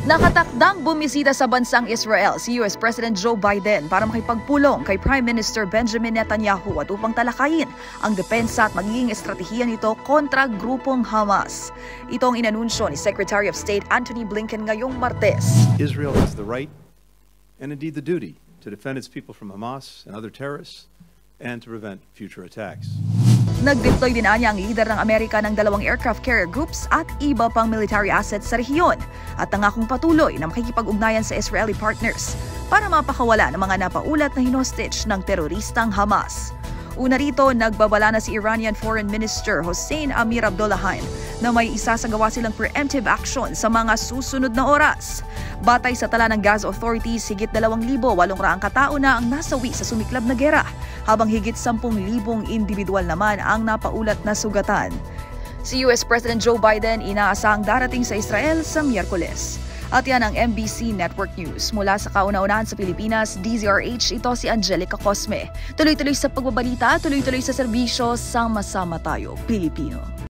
Nakatakdang bumisita sa bansang Israel si US President Joe Biden para makipagpulong kay Prime Minister Benjamin Netanyahu at upang talakayin ang depensa at magiging estratehiya nito kontra grupong Hamas. Ito ang inanunsyo ni Secretary of State Antony Blinken ngayong Martes. Israel has the right and indeed the duty to defend its people from Hamas and other terrorists and to prevent future attacks. Nag-deploy din niya ang lider ng Amerika ng 2 aircraft carrier groups at iba pang military assets sa rehiyon at nangakong patuloy na makikipag-ugnayan sa Israeli partners para mapakawala ng mga napaulat na hinostage ng teroristang Hamas. Una rito, nagbabala na si Iranian Foreign Minister Hossein Amir Abdollahian na may isasagawa silang preemptive action sa mga susunod na oras. Batay sa tala ng Gaza authorities, higit 2,800 katao na ang nasawi sa sumiklab na gera, habang higit 10,000 individual naman ang napaulat na sugatan. Si US President Joe Biden inaasahang darating sa Israel sa Miyerkules. At yan ang MBC Network News. Mula sa kauna-unahan sa Pilipinas, DZRH, ito si Angelica Cosme. Tuloy-tuloy sa pagbabalita, tuloy-tuloy sa serbisyo, sama-sama tayo, Pilipino.